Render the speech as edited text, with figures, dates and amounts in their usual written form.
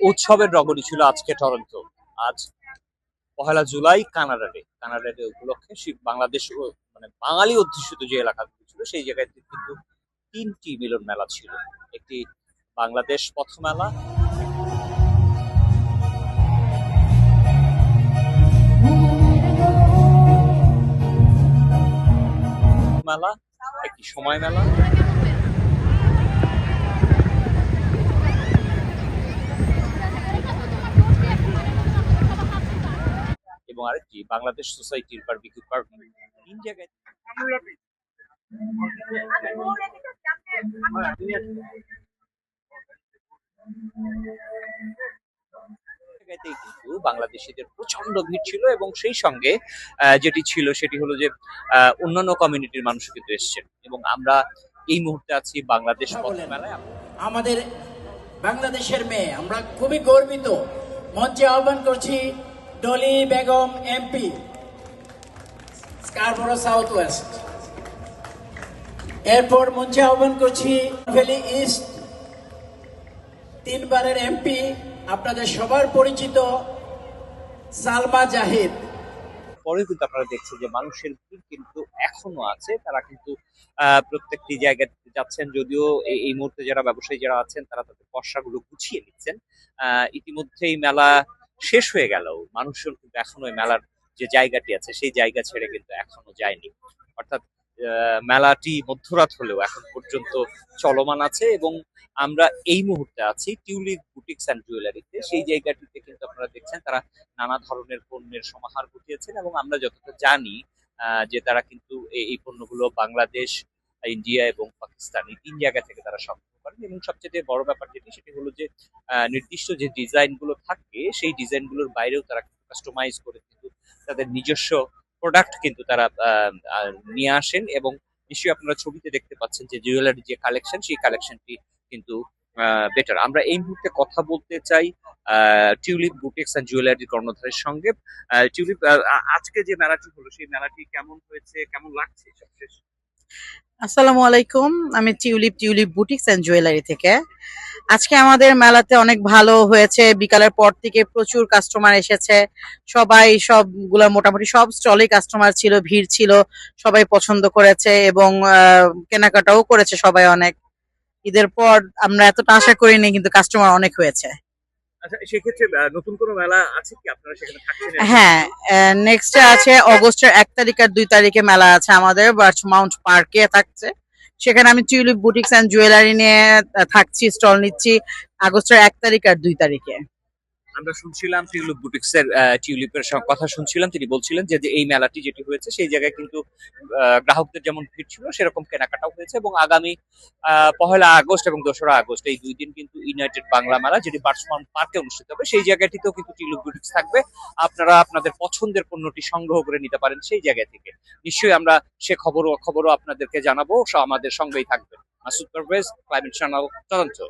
উৎসবের রগরী ছিল আজকে টরন্টো। আজ 1 July Canada day. Canada day উপলক্ষে বাংলাদেশ মানে বাঙালি অধ্যুষিত যে এলাকাগুলো ছিল সেই জায়গায় কিন্তু 3টি মিলন মেলা ছিল। একটি বাংলাদেশ পথ মেলা, মেলা, একটি সময় মেলা এবং আরেকটি বাংলাদেশ সোসাইটির বারবিকিউ পার্ক। 3 জায়গায় জায়গাতেই কিন্তু বাংলাদেশিদের প্রচন্ড ভিড় ছিল এবং সেই সঙ্গে যেটি ছিল সেটি হলো যে অন্যান্য কমিউনিটির মানুষও কিন্তু এসেছেন এবং আমরা এই মুহূর্তে আছি বাংলাদেশ পথ মেলায়। আমাদের বাংলাদেশের মেয়ে, আমরা খুবই গর্বিত। মঞ্চে আহ্বান করছি Dolly Begum MP, Scarborough south West. এরপর মঞ্চে আহ্বান করছি ভ্যালি ইস্ট 3বারের এমপি, আপনাদের সবার পরিচিত সালমা জাহিদ। পরে কিন্তু আপনারা দেখছেন যে মানুষের ভিড় কিন্তু এখনো আছে, তারা কিন্তু প্রত্যেকটি জায়গায় যাচ্ছেন। যদিও এই মুহূর্তে যারা ব্যবসায়ী যারা আছেন তারা তাদের পসরাগুলো গুছিয়ে নিচ্ছেন। ইতিমধ্যেই মেলা শেষ হয়ে গেল, মানুষজন কিন্তু এখনো মেলার যে জায়গাটি আছে সেই জায়গা ছেড়ে কিন্তু এখনো যায়নি। অর্থাৎ মেলাটি মধ্যরাত হলেও এখন পর্যন্ত চলমান আছে এবং আমরা এই মুহূর্তে আছি টিউলিপ বুটিক্স অ্যান্ড জুয়েলারিতে। সেই জায়গাটিতে কিন্তু আপনারা দেখছেন তারা নানা ধরনের পণ্যের সমাহার ঘটিয়েছেন এবং আমরা যতটা জানি যে তারা কিন্তু এই পণ্যগুলো বাংলাদেশ, ইন্ডিয়া এবং পাকিস্তান এই 3 জায়গা থেকে তারা সংগ্রহ করেন এবং সবচেয়ে বড় ব্যাপার সেটি হলো যে নির্দিষ্ট যে ডিজাইন গুলো থাকে সেই ডিজাইন গুলোর বাইরেও তারা কাস্টমাইজ করে কিন্তু তাদের নিজস্ব প্রোডাক্ট কিন্তু তারা নিয়ে আসেন এবং নিশ্চয়ই আপনারা ছবিতে দেখতে পাচ্ছেন যে জুয়েলারি যে কালেকশন সেই কালেকশনটি কিন্তু বেটার। আমরা এই মুহূর্তে কথা বলতে চাই টিউলিপ বুটিক্স অ্যান্ড জুয়েলারি কর্ণধারের সঙ্গে। টিউলিপ, আজকে যে মেলাটি হলো সেই মেলাটি কেমন হয়েছে, কেমন লাগছে সবশেষ? আসসালামু আলাইকুম, আমি টিউলিপ বুটিক্স অ্যান্ড জুয়েলারি থেকে। আজকে আমাদের মেলাতে অনেক ভালো হয়েছে। বিকালের পর থেকে প্রচুর কাস্টমার এসেছে। সবাই সবগুলা মোটামুটি সব স্টলে কাস্টমার ছিল, ভিড় ছিল। সবাই পছন্দ করেছে এবং কেনাকাটাও করেছে সবাই অনেক। ঈদের পর আমরা এতটা আশা করিনি, কিন্তু কাস্টমার অনেক হয়েছে। আচ্ছা, সেক্ষেত্রে নতুন কোনো মেলা আছে কি আপনারা সেখানে থাকছেন? হ্যাঁ, নেক্সট আছে অগস্টের 1 তারিখ আর 2 তারিখে মেলা আছে আমাদের বার্চমাউন্ট পার্কে থাকছে। সেখানে আমি টিউলিপ বুটিক্স অ্যান্ড জুয়েলারি নিয়ে থাকছি, স্টল নিচ্ছি আগস্টের 1 তারিখ আর 2 তারিখে। আমরা শুনছিলাম টিউলিপ বুটিক্স এর টিউলিপের কথা শুনছিলাম, তিনি বলছিলেন যে এই মেলাটি যেটি হয়েছে সেই জায়গায় কিন্তু গ্রাহকদের যেমন ভিড় ছিল সেরকম কেনাকাটাও হয়েছে এবং আগামী 1 আগস্ট এবং 2রা আগস্ট এই 2 দিন কিন্তু ইউনাইটেড বাংলা মেলা যেটি বার্চমাউন্ট পার্কে অনুষ্ঠিত হবে সেই জায়গাটিতেও কিন্তু টিউলিপ বুটিক্স থাকবে। আপনারা আপনাদের পছন্দের পণ্যটি সংগ্রহ করে নিতে পারেন সেই জায়গা থেকে। নিশ্চয়ই আমরা সে খবরও আপনাদেরকে জানাবো, আমাদের সঙ্গেই থাকবেন। Masud Parvez, climate channel, Toronto.